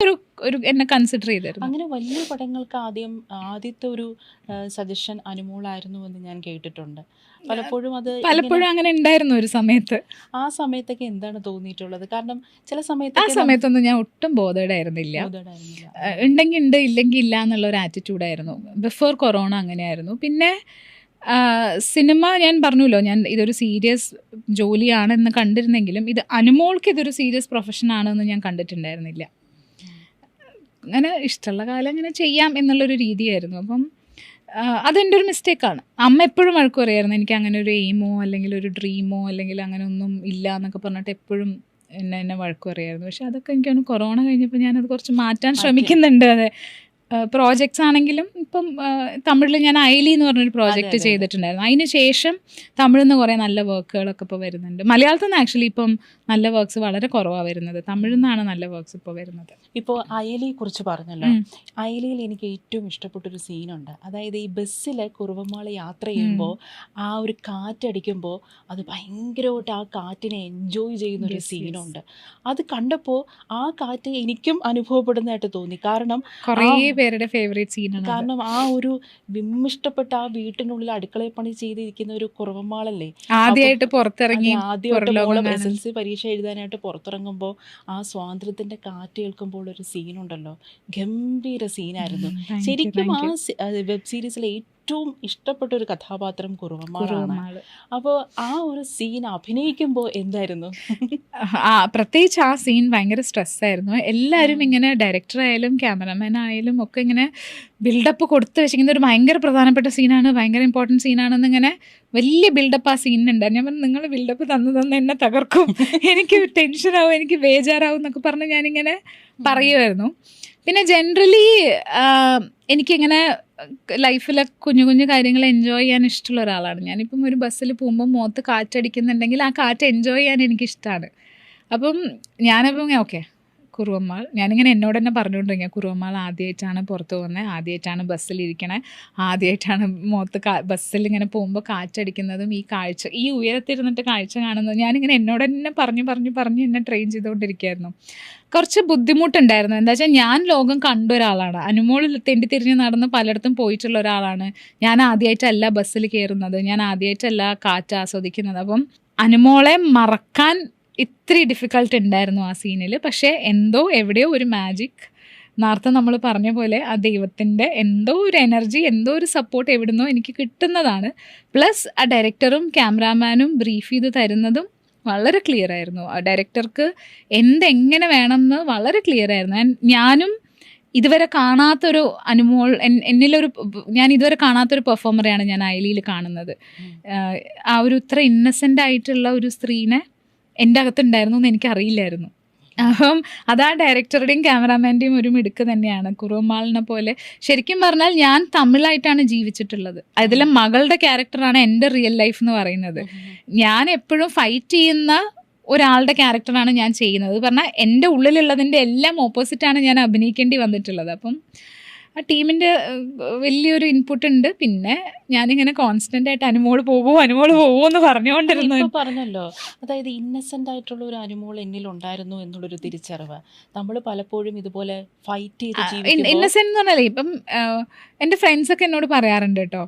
ഒരു എന്നെ കൺസിഡർ ചെയ്തിരുന്നു. അങ്ങനെ വലിയ പടങ്ങൾക്ക് ആദ്യത്തെ ഒരു സജഷൻ അനുമോളായിരുന്നു എന്ന് ഞാൻ കേട്ടിട്ടുണ്ട്. പലപ്പോഴും പലപ്പോഴും അങ്ങനെ ഉണ്ടായിരുന്നു ഒരു സമയത്ത്. ആ സമയത്തൊക്കെ എന്താണ് തോന്നിയിട്ടുള്ളത്? കാരണം ചില ആ സമയത്തൊന്നും ഞാൻ ഒട്ടും ബോധേഡായിരുന്നില്ല. ഉണ്ടെങ്കിൽ ഉണ്ട്, ഇല്ലെങ്കിൽ ഇല്ല എന്നുള്ള ഒരു ആറ്റിറ്റ്യൂഡായിരുന്നു. ബിഫോർ കൊറോണ അങ്ങനെയായിരുന്നു. പിന്നെ സിനിമ ഞാൻ പറഞ്ഞല്ലോ, ഞാൻ ഇതൊരു സീരിയസ് ജോലിയാണെന്ന് കണ്ടിരുന്നെങ്കിലും ഇത് അനുമോൾക്ക് ഇതൊരു സീരിയസ് പ്രൊഫഷൻ ആണെന്ന് ഞാൻ കണ്ടിട്ടുണ്ടായിരുന്നില്ല. അങ്ങനെ ഇഷ്ടമുള്ള കാലം അങ്ങനെ ചെയ്യാം എന്നുള്ളൊരു രീതിയായിരുന്നു. അപ്പം അതെൻ്റെ ഒരു മിസ്റ്റേക്കാണ്. അമ്മ എപ്പോഴും വഴക്ക് പറയായിരുന്നു, എനിക്ക് അങ്ങനെ ഒരു എയിമോ അല്ലെങ്കിൽ ഒരു ഡ്രീമോ അല്ലെങ്കിൽ അങ്ങനെ ഒന്നും ഇല്ല എന്നൊക്കെ പറഞ്ഞിട്ട് എപ്പോഴും എന്നെ വഴക്ക് പറയായിരുന്നു. പക്ഷെ അതൊക്കെ എനിക്കാണ് കൊറോണ കഴിഞ്ഞപ്പോൾ ഞാനത് കുറച്ച് മാറ്റാൻ ശ്രമിക്കുന്നുണ്ട്. അതെ, പ്രോജക്ട്സ് ആണെങ്കിലും ഇപ്പം തമിഴിൽ ഞാൻ ഐലി എന്ന് പറഞ്ഞൊരു പ്രോജക്റ്റ് ചെയ്തിട്ടുണ്ടായിരുന്നു. അതിന് ശേഷം തമിഴിൽ നിന്ന് കുറേ നല്ല വർക്കുകളൊക്കെ ഇപ്പോൾ വരുന്നുണ്ട്. മലയാളത്തിൽ നിന്ന് ആക്ച്വലി ഇപ്പം നല്ല വർക്ക്സ് വളരെ കുറവാണ് വരുന്നത്. തമിഴിൽ നിന്നാണ് നല്ല വർക്ക്സ് ഇപ്പോൾ വരുന്നത്. ഇപ്പോൾ അയലിയെ കുറിച്ച് പറഞ്ഞല്ലോ, അയലിയിൽ എനിക്ക് ഏറ്റവും ഇഷ്ടപ്പെട്ടൊരു സീനുണ്ട്. അതായത് ഈ ബസ്സിൽ കുറുവമാള യാത്ര ചെയ്യുമ്പോൾ ആ ഒരു കാറ്റടിക്കുമ്പോൾ അത് ഭയങ്കരമായിട്ട് ആ കാറ്റിനെ എൻജോയ് ചെയ്യുന്നൊരു സീനുണ്ട്. അത് കണ്ടപ്പോൾ ആ കാറ്റ് എനിക്കും അനുഭവപ്പെടുന്നതായിട്ട് തോന്നി. കാരണം കുറേ പേരുടെ ഫേവറേറ്റ് സീനാണ്. കാരണം ആ ഒരു വിമ്മിഷ്ടപ്പെട്ട ആ വീട്ടിനുള്ളിൽ അടുക്കളയിൽ പണി ചെയ്തിരിക്കുന്ന ഒരു കുറവമാളല്ലേ, ആദ്യമായിട്ട് പുറത്തിറങ്ങി ആദ്യമായിട്ട് SLC പരീക്ഷ എഴുതാനായിട്ട് പുറത്തിറങ്ങുമ്പോൾ ആ സ്വാതന്ത്ര്യത്തിന്റെ കാറ്റ് കേൾക്കുമ്പോൾ ഒരു സീനുണ്ടല്ലോ, ഗംഭീര സീനായിരുന്നു. ശരിക്കും ആ വെബ് സീരീസിലെ ഏറ്റവും ഇഷ്ടപ്പെട്ട ഒരു കഥാപാത്രം കുറുവമാളാണ്. അപ്പോൾ ആ ഒരു സീൻ അഭിനയിക്കുമ്പോൾ എന്തായിരുന്നു? പ്രത്യേകിച്ച് ആ സീൻ ഭയങ്കര സ്ട്രെസ്സായിരുന്നു. എല്ലാവരും ഇങ്ങനെ ഡയറക്ടർ ആയാലും ക്യാമറമാൻ ആയാലും ഒക്കെ ഇങ്ങനെ ബിൽഡപ്പ് കൊടുത്ത് വെച്ചിരിക്കുന്ന ഒരു ഭയങ്കര പ്രധാനപ്പെട്ട സീനാണ്, ഭയങ്കര ഇമ്പോർട്ടൻറ്റ് സീനാണെന്ന് ഇങ്ങനെ വലിയ ബിൽഡപ്പ് ആ സീനുണ്ടായിരുന്നു. ഞാൻ പറഞ്ഞു, നിങ്ങൾ ബിൽഡപ്പ് തന്ന് എന്നെ തകർക്കും, എനിക്ക് ടെൻഷനാവും, എനിക്ക് ബേജാറാവും എന്നൊക്കെ പറഞ്ഞ് ഞാനിങ്ങനെ പറയുമായിരുന്നു. പിന്നെ ജനറലി എനിക്കിങ്ങനെ ലൈഫിലെ കുഞ്ഞു കുഞ്ഞു കാര്യങ്ങൾ എൻജോയ് ചെയ്യാൻ ഇഷ്ടമുള്ള ഒരാളാണ്. ഞാനിപ്പം ഒരു ബസ്സിൽ പോകുമ്പോൾ മുഖത്ത് കാറ്റടിക്കുന്നുണ്ടെങ്കിൽ ആ കാറ്റ് എൻജോയ് ചെയ്യാൻ എനിക്കിഷ്ടമാണ്. അപ്പം ഞാനപ്പം ഓക്കെ കുറുവമ്മാൾ, ഞാനിങ്ങനെ എന്നോട് തന്നെ പറഞ്ഞുകൊണ്ടിരിക്കുക, കുറുവമ്മാൾ ആദ്യമായിട്ടാണ് പുറത്ത് പോകുന്നത്, ആദ്യമായിട്ടാണ് ബസ്സിലിരിക്കണേ, ആദ്യമായിട്ടാണ് മുഖത്ത് ബസ്സിൽ ഇങ്ങനെ പോകുമ്പോൾ കാറ്റടിക്കുന്നതും ഈ കാഴ്ച, ഈ ഉയരത്തിരുന്നിട്ട് കാഴ്ച കാണുന്നത്. ഞാനിങ്ങനെ എന്നോട് തന്നെ പറഞ്ഞ് എന്നെ ട്രെയിൻ ചെയ്തുകൊണ്ടിരിക്കുകയായിരുന്നു. കുറച്ച് ബുദ്ധിമുട്ടുണ്ടായിരുന്നു. എന്താ വെച്ചാൽ ഞാൻ ലോകം കണ്ട ഒരാളാണ്, അനുമോളിൽ തെണ്ടി തിരിഞ്ഞ് നടന്ന് പലയിടത്തും പോയിട്ടുള്ള ഒരാളാണ്. ഞാൻ ആദ്യമായിട്ടല്ല ബസ്സിൽ കയറുന്നത്, ഞാൻ ആദ്യമായിട്ടല്ല കാറ്റ് ആസ്വദിക്കുന്നത്. അപ്പം അനുമോളെ മറക്കാൻ ഇത്തിരി ഡിഫിക്കൽട്ട് ഉണ്ടായിരുന്നു ആ സീനിൽ. പക്ഷേ എന്തോ എവിടെയോ ഒരു മാജിക്, നേരത്തെ നമ്മൾ പറഞ്ഞ പോലെ ആ ദൈവത്തിൻ്റെ എന്തോ ഒരു എനർജി, എന്തോ ഒരു സപ്പോർട്ട് എവിടുന്നോ എനിക്ക് കിട്ടുന്നതാണ്. പ്ലസ് ആ ഡയറക്ടറും ക്യാമറാമാനും ബ്രീഫ് ചെയ്ത് തരുന്നതും വളരെ ക്ലിയർ ആയിരുന്നു. ആ ഡയറക്ടർക്ക് എന്തെങ്ങനെ വേണമെന്ന് വളരെ ക്ലിയർ ആയിരുന്നു. ഞാനും ഇതുവരെ കാണാത്തൊരു അനുമോൾ, ഞാൻ ഇതുവരെ കാണാത്തൊരു പെർഫോമറെയാണ് ഞാൻ അയലിയിൽ കാണുന്നത്. ആ ഒരു ഇത്ര ഇന്നസെൻ്റ് ആയിട്ടുള്ള ഒരു സ്ത്രീനെ എൻ്റെ അകത്തുണ്ടായിരുന്നു എന്ന് എനിക്കറിയില്ലായിരുന്നു. അപ്പം അതാ ഡയറക്ടറുടെയും ക്യാമറാമാൻ്റെയും ഒരു മിടുക്ക് തന്നെയാണ്. കുറുവമാളിനെ പോലെ ശരിക്കും പറഞ്ഞാൽ ഞാൻ തമിഴായിട്ടാണ് ജീവിച്ചിട്ടുള്ളത്. അതിലെ മകളുടെ ക്യാരക്ടറാണ് എൻ്റെ റിയൽ ലൈഫ് എന്ന് പറയുന്നത്. ഞാൻ എപ്പോഴും ഫൈറ്റ് ചെയ്യുന്ന ഒരാളുടെ ക്യാരക്ടറാണ് ഞാൻ ചെയ്യുന്നത്. പറഞ്ഞാൽ എൻ്റെ ഉള്ളിലുള്ളതിൻ്റെ എല്ലാം ഓപ്പോസിറ്റാണ് ഞാൻ അഭിനയിക്കേണ്ടി വന്നിട്ടുള്ളത്. അപ്പം ആ ടീമിൻ്റെ വലിയൊരു ഇൻപുട്ട് ഉണ്ട്. പിന്നെ ഞാനിങ്ങനെ കോൺസ്റ്റൻ്റ് ആയിട്ട് അനുമോൾ പോവോ എന്ന് പറഞ്ഞുകൊണ്ടിരുന്നു. പറഞ്ഞല്ലോ, അതായത് ഇന്നസെൻ്റ് ആയിട്ടുള്ള ഒരു അനുമോൾ എന്നിൽ ഉണ്ടായിരുന്നു എന്നുള്ളൊരു തിരിച്ചറിവ്. നമ്മൾ പലപ്പോഴും ഇതുപോലെ ഫൈറ്റ് ചെയ്ത് ഇന്നസെൻ്റ് എന്ന് പറഞ്ഞാലേ ഇപ്പം എൻ്റെ ഫ്രണ്ട്സൊക്കെ എന്നോട് പറയാറുണ്ട് കേട്ടോ,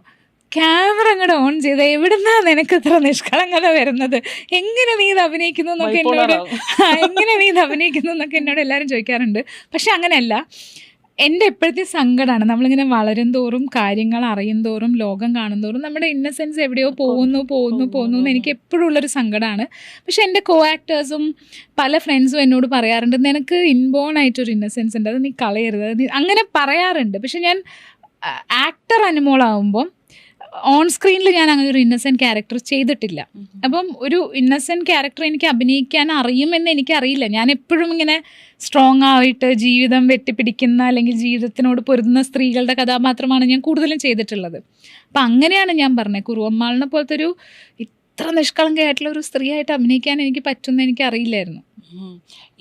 ക്യാമറ അങ്ങോട്ട് ഓൺ ചെയ്ത് എവിടുന്നാ നിനക്ക് ഇത്ര നിഷ്കളങ്കത വരുന്നത്, എങ്ങനെ നീ ഇത് അഭിനയിക്കുന്നു എന്നൊക്കെ എന്നോട് എല്ലാവരും ചോദിക്കാറുണ്ട്. പക്ഷെ അങ്ങനെയല്ല, എൻ്റെ എപ്പോഴത്തെ സങ്കടമാണ് നമ്മളിങ്ങനെ വളരും തോറും, കാര്യങ്ങൾ അറിയും തോറും, ലോകം കാണും തോറും നമ്മുടെ ഇന്നസെൻസ് എവിടെയോ പോകുന്നു എന്ന് എനിക്ക് എപ്പോഴും ഉള്ളൊരു സങ്കടമാണ്. പക്ഷെ എൻ്റെ കോ ആക്ടേഴ്സും പല ഫ്രണ്ട്സും എന്നോട് പറയാറുണ്ട്, നിനക്ക് ഇൻബോൺ ആയിട്ടൊരു ഇന്നസെൻസ് ഉണ്ട്, അത് നീ കളയരുത്, അങ്ങനെ പറയാറുണ്ട്. പക്ഷെ ഞാൻ ആക്ടർ അനുമോളാവുമ്പം ഓൺ സ്ക്രീനിൽ ഞാൻ അങ്ങനെ ഒരു ഇന്നസെൻറ്റ് ക്യാരക്ടർ ചെയ്തിട്ടില്ല. അപ്പം ഒരു ഇന്നസെൻറ്റ് ക്യാരക്ടർ എനിക്ക് അഭിനയിക്കാൻ അറിയുമെന്ന് എനിക്കറിയില്ല. ഞാൻ എപ്പോഴും ഇങ്ങനെ സ്ട്രോങ് ആയിട്ട് ജീവിതം വെട്ടിപ്പിടിക്കുന്ന അല്ലെങ്കിൽ ജീവിതത്തിനോട് പൊരുതുന്ന സ്ത്രീകളുടെ കഥാപാത്രമാണ് ഞാൻ കൂടുതലും ചെയ്തിട്ടുള്ളത്. അപ്പം അങ്ങനെയാണ് ഞാൻ പറഞ്ഞത്, കുറുവമ്മാളിനെ പോലത്തെ ഒരു ഇത്ര നിഷ്കളങ്കയായിട്ടുള്ള ഒരു സ്ത്രീയായിട്ട് അഭിനയിക്കാൻ എനിക്ക് പറ്റുമെന്ന് എനിക്ക് അറിയില്ലായിരുന്നു.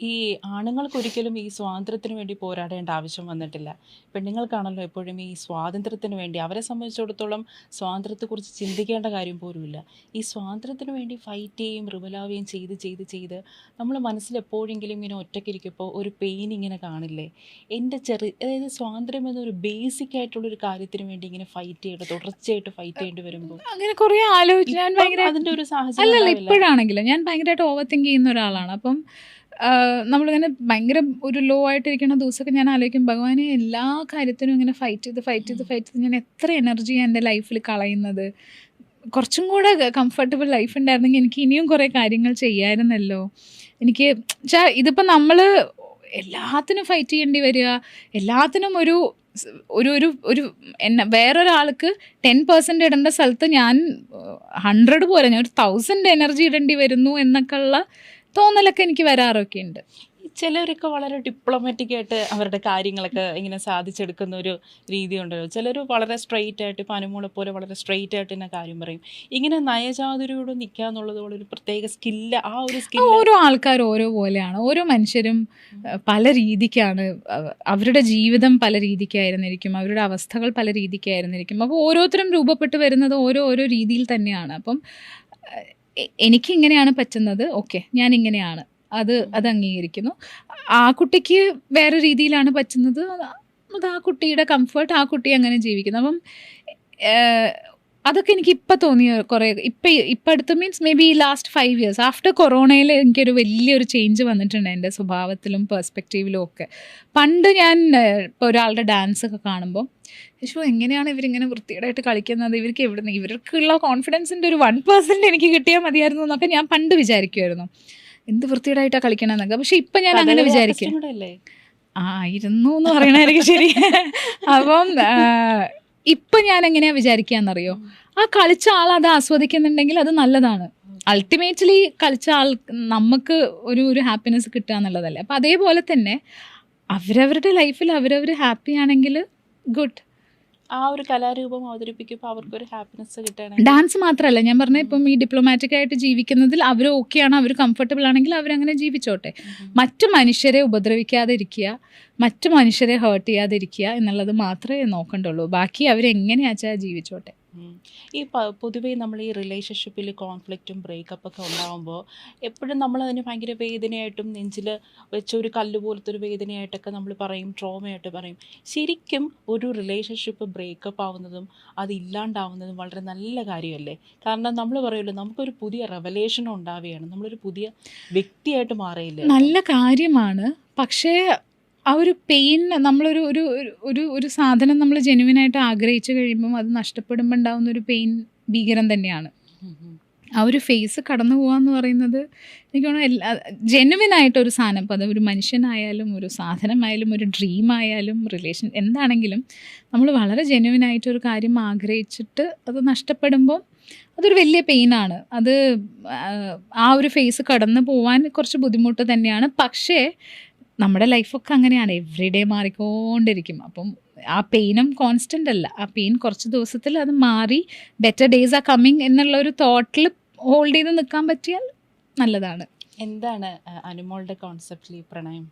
ഈ ആണുങ്ങൾക്ക് ഒരിക്കലും ഈ സ്വാതന്ത്ര്യത്തിന് വേണ്ടി പോരാടേണ്ട ആവശ്യം വന്നിട്ടില്ല. പെണ്ണുങ്ങൾക്കാണല്ലോ എപ്പോഴും ഈ സ്വാതന്ത്ര്യത്തിന് വേണ്ടി, അവരെ സംബന്ധിച്ചിടത്തോളം സ്വാതന്ത്ര്യത്തെക്കുറിച്ച് ചിന്തിക്കേണ്ട കാര്യം പോലുമില്ല. ഈ സ്വാതന്ത്ര്യത്തിന് വേണ്ടി ഫൈറ്റ് ചെയ്യും റിബലാവുകയും ചെയ്ത് ചെയ്ത് ചെയ്ത് നമ്മൾ മനസ്സിൽ എപ്പോഴെങ്കിലും ഇങ്ങനെ ഒറ്റയ്ക്കിരിക്കുമ്പോൾ ഒരു പെയിൻ ഇങ്ങനെ കാണില്ലേ? അതായത് സ്വാതന്ത്ര്യം എന്നൊരു ബേസിക് ആയിട്ടുള്ളൊരു കാര്യത്തിന് വേണ്ടി ഇങ്ങനെ ഫൈറ്റ് ചെയ്യേണ്ട, തുടർച്ചയായിട്ട് ഫൈറ്റ് ചെയ്യേണ്ടി വരുമ്പോൾ അങ്ങനെ കുറേ ആലോചിച്ച് ഞാൻ ഭയങ്കര അതിൻ്റെ ഒരു സാഹചര്യം അല്ലല്ല ഉണ്ടാവില്ല. ഇപ്പോഴാണെങ്കിലും ഞാൻ ഭയങ്കരമായിട്ട് ഓവർ തിങ്ക് ചെയ്യുന്ന ഒരാളാണ്. അപ്പം നമ്മളിങ്ങനെ ഭയങ്കര ഒരു ലോ ആയിട്ടിരിക്കുന്ന ദിവസമൊക്കെ ഞാൻ ആലോചിക്കും, ഭഗവാനെ എല്ലാ കാര്യത്തിനും ഇങ്ങനെ ഫൈറ്റ് ചെയ്ത് ഞാൻ എത്ര എനർജിയാണ് എൻ്റെ ലൈഫിൽ കളയുന്നത്. കുറച്ചും കൂടെ കംഫർട്ടബിൾ ലൈഫ് ഉണ്ടായിരുന്നെങ്കിൽ എനിക്ക് ഇനിയും കുറേ കാര്യങ്ങൾ ചെയ്യാമായിരുന്നല്ലോ. എനിക്ക് ഇതിപ്പോൾ നമ്മൾ എല്ലാത്തിനും ഫൈറ്റ് ചെയ്യേണ്ടി വരിക, എല്ലാത്തിനും ഒരു ഒരു ഒരു ഒരു വേറൊരാൾക്ക് 10% ഇടേണ്ട സ്ഥലത്ത് ഞാൻ 100 പോലെ ഞാൻ ഒരു 1000 എനർജി ഇടേണ്ടി വരുന്നു എന്നൊക്കെ ഉള്ള തോന്നലൊക്കെ എനിക്ക് വരാറൊക്കെ ഉണ്ട്. ചിലരൊക്കെ വളരെ ഡിപ്ലോമാറ്റിക് ആയിട്ട് അവരുടെ കാര്യങ്ങളൊക്കെ ഇങ്ങനെ സാധിച്ചെടുക്കുന്ന ഒരു രീതി ഉണ്ടല്ലോ. ചിലർ വളരെ സ്ട്രെയിറ്റ് ആയിട്ട്, ഇപ്പം അനുമോളെ പോലെ വളരെ സ്ട്രെയിറ്റ് ആയിട്ട് തന്നെ കാര്യം പറയും. ഇങ്ങനെ നയചാതുരിയോട് നിൽക്കുക എന്നുള്ളത് ഒരു പ്രത്യേക സ്കില്ല്. ആ ഒരു സ്കില്ല് ഓരോ ആൾക്കാർ ഓരോ പോലെയാണ്. ഓരോ മനുഷ്യരും പല രീതിക്കാണ്. അവരുടെ ജീവിതം പല രീതിക്കായിരുന്നിരിക്കും, അവരുടെ അവസ്ഥകൾ പല രീതിക്കായിരുന്നിരിക്കും. അപ്പോൾ ഓരോരുത്തരും രൂപപ്പെട്ട് വരുന്നത് ഓരോ രീതിയിൽ തന്നെയാണ്. അപ്പം എനിക്കിങ്ങനെയാണ് പറ്റുന്നത്, ഓക്കെ ഞാൻ ഇങ്ങനെയാണ്, അത് അംഗീകരിക്കുന്നു. ആ കുട്ടിക്ക് വേറെ രീതിയിലാണ് പറ്റുന്നത്, അത് ആ കുട്ടിയുടെ കംഫർട്ട്, ആ കുട്ടി അങ്ങനെ ജീവിക്കുന്നു. അപ്പം അതൊക്കെ എനിക്ക് ഇപ്പം തോന്നിയ കുറേ ഇപ്പം അടുത്ത് means maybe last 5 years after കൊറോണയിൽ എനിക്കൊരു വലിയൊരു ചേഞ്ച് വന്നിട്ടുണ്ട് എൻ്റെ സ്വഭാവത്തിലും പെർസ്പെക്റ്റീവിലും ഒക്കെ. പണ്ട് ഞാൻ ഇപ്പോൾ ഒരാളുടെ ഡാൻസ് ഒക്കെ കാണുമ്പോൾ എങ്ങനെയാണ് ഇവരിങ്ങനെ വൃത്തികേടായിട്ട് കളിക്കുന്നത്, ഇവർക്കുള്ള കോൺഫിഡൻസിൻ്റെ ഒരു 1% എനിക്ക് കിട്ടിയാൽ മതിയായിരുന്നു എന്നൊക്കെ ഞാൻ പണ്ട് വിചാരിക്കുമായിരുന്നു. എന്ത് വൃത്തികേടായിട്ടാണ് കളിക്കണമെന്നൊക്കെ. പക്ഷെ ഇപ്പം ഞാൻ അങ്ങനെ വിചാരിക്കും, ആയിരുന്നു എന്ന് പറയണായിരിക്കും ശരി. അപ്പം ഇപ്പം ഞാൻ എങ്ങനെയാണ് വിചാരിക്കുകയെന്നറിയോ, ആ കളിച്ച ആൾ അത് ആസ്വദിക്കുന്നുണ്ടെങ്കിൽ അത് നല്ലതാണ്. അൾട്ടിമേറ്റ്ലി കളിച്ച ആൾ നമുക്ക് ഒരു ഹാപ്പിനെസ് കിട്ടുക എന്നുള്ളതല്ലേ. അപ്പം അതേപോലെ തന്നെ അവരവരുടെ ലൈഫിൽ അവരവർ ഹാപ്പി ആണെങ്കിൽ ഗുഡ്. ആ ഒരു കലാരൂപം അവതരിപ്പിക്കുമ്പോൾ അവർക്കൊരു ഹാപ്പിനെസ് കിട്ടുകയാണെങ്കിൽ, ഡാൻസ് മാത്രമല്ല ഞാൻ പറഞ്ഞ, ഇപ്പം ഈ ഡിപ്ലോമാറ്റിക് ആയിട്ട് ജീവിക്കുന്നതിൽ അവർ ഓക്കെയാണ്, അവർ കംഫർട്ടബിൾ ആണെങ്കിൽ അവരങ്ങനെ ജീവിച്ചോട്ടെ. മറ്റു മനുഷ്യരെ ഉപദ്രവിക്കാതിരിക്കുക, മറ്റു മനുഷ്യരെ ഹേർട്ട് ചെയ്യാതിരിക്കുക എന്നുള്ളത് മാത്രമേ നോക്കണ്ടുള്ളൂ. ബാക്കി അവരെങ്ങനെയാച്ചാൽ ജീവിച്ചോട്ടെ. ഈ പൊതുവേ നമ്മൾ ഈ റിലേഷൻഷിപ്പിൽ കോൺഫ്ലിക്റ്റും ബ്രേക്കപ്പൊക്കെ ഉണ്ടാകുമ്പോൾ എപ്പോഴും നമ്മളതിന് ഭയങ്കര വേദനയായിട്ടും നെഞ്ചിൽ വെച്ച ഒരു കല്ല് പോലത്തെ ഒരു വേദനയായിട്ടൊക്കെ നമ്മൾ പറയും, ട്രോമയായിട്ട് പറയും. ശരിക്കും ഒരു റിലേഷൻഷിപ്പ് ബ്രേക്കപ്പ് ആവുന്നതും അത് ഇല്ലാണ്ടാവുന്നതും വളരെ നല്ല കാര്യമല്ലേ? കാരണം നമ്മൾ പറയുമല്ലോ, നമുക്കൊരു പുതിയ റെവലേഷൻ ഉണ്ടാവുകയാണ്, നമ്മളൊരു പുതിയ വ്യക്തിയായിട്ട് മാറിയില്ലേ? നല്ല കാര്യമാണ്. പക്ഷേ ആ ഒരു പെയിൻ, നമ്മളൊരു ഒരു ഒരു ഒരു സാധനം നമ്മൾ ജെന്യുവിനായിട്ട് ആഗ്രഹിച്ചു കഴിയുമ്പം അത് നഷ്ടപ്പെടുമ്പോൾ ഉണ്ടാകുന്ന ഒരു പെയിൻ ഭീകരം തന്നെയാണ്. ആ ഒരു ഫേസ് കടന്നു പോകാന്ന് പറയുന്നത് എനിക്ക് തോന്നുന്നു ജെന്യുവിനായിട്ടൊരു സാധനം, അപ്പോൾ അത് ഒരു മനുഷ്യനായാലും ഒരു സാധനമായാലും ഒരു ഡ്രീം ആയാലും റിലേഷൻ എന്താണെങ്കിലും നമ്മൾ വളരെ ജെന്യുവിനായിട്ടൊരു കാര്യം ആഗ്രഹിച്ചിട്ട് അത് നഷ്ടപ്പെടുമ്പോൾ അതൊരു വലിയ പെയിനാണ്. അത് ആ ഒരു ഫേസ് കടന്നു പോകാൻ കുറച്ച് ബുദ്ധിമുട്ട് തന്നെയാണ്. പക്ഷേ നമ്മുടെ ലൈഫൊക്കെ അങ്ങനെയാണ്, എവറി ഡേ മാറിക്കൊണ്ടിരിക്കും. അപ്പം ആ പെയിനും കോൺസ്റ്റൻ്റ് അല്ല. ആ പെയിൻ കുറച്ച് ദിവസത്തിൽ അത് മാറി ബെറ്റർ ഡേയ്സ് ആർ കമ്മിങ് എന്നുള്ള ഒരു തോട്ടിൽ ഹോൾഡ് ചെയ്ത് നിൽക്കാൻ പറ്റിയാൽ നല്ലതാണ്. എന്താണ് അനുമോളുടെ കോൺസെപ്റ്റിൽ ഈ പ്രണയം?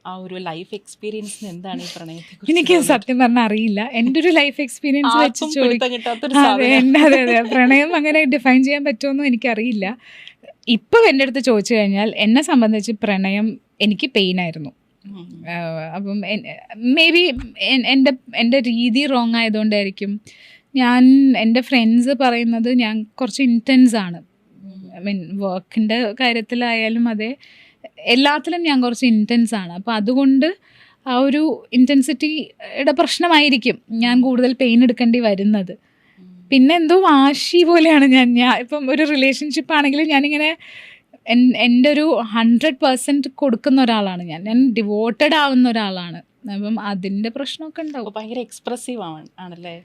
ആ ഒരു ലൈഫ് എക്സ്പീരിയൻസ് എന്താണ് ഈ പ്രണയത്തെ? എനിക്ക് സത്യം പറഞ്ഞാൽ അറിയില്ല. എൻ്റെ ഒരു ലൈഫ് എക്സ്പീരിയൻസ് വെച്ച് ചോദിക്കാൻ പ്രണയം അങ്ങനെ ഡിഫൈൻ ചെയ്യാൻ പറ്റുമെന്നും എനിക്കറിയില്ല. ഇപ്പം എൻ്റെ അടുത്ത് ചോദിച്ചു കഴിഞ്ഞാൽ എന്നെ സംബന്ധിച്ച് പ്രണയം എനിക്ക് പെയിനായിരുന്നു. അപ്പം മേ ബി എൻ്റെ രീതി റോങ് ആയതുകൊണ്ടായിരിക്കും. എൻ്റെ ഫ്രണ്ട്സ് പറയുന്നത് ഞാൻ കുറച്ച് ഇൻറ്റൻസ് ആണ്. ഐ മീൻ വർക്കിൻ്റെ കാര്യത്തിലായാലും അതെ, എല്ലാത്തിലും ഞാൻ കുറച്ച് ഇൻറ്റൻസ് ആണ്. അപ്പോൾ അതുകൊണ്ട് ആ ഒരു ഇൻറ്റൻസിറ്റിയുടെ പ്രശ്നമായിരിക്കും ഞാൻ കൂടുതൽ പെയിൻ എടുക്കേണ്ടി വരുന്നത്. പിന്നെ എന്തോ വാശി പോലെയാണ് ഞാൻ ഇപ്പം ഒരു റിലേഷൻഷിപ്പ് ആണെങ്കിലും ഞാനിങ്ങനെ എൻ്റെ ഒരു 100% കൊടുക്കുന്ന ഒരാളാണ് ഞാൻ ഡിവോട്ടഡ് ആവുന്ന ഒരാളാണ്. അപ്പം അതിൻ്റെ പ്രശ്നമൊക്കെ ഉണ്ടാവും. ഭയങ്കര എക്സ്പ്രസീവ് ആണല്ലേ?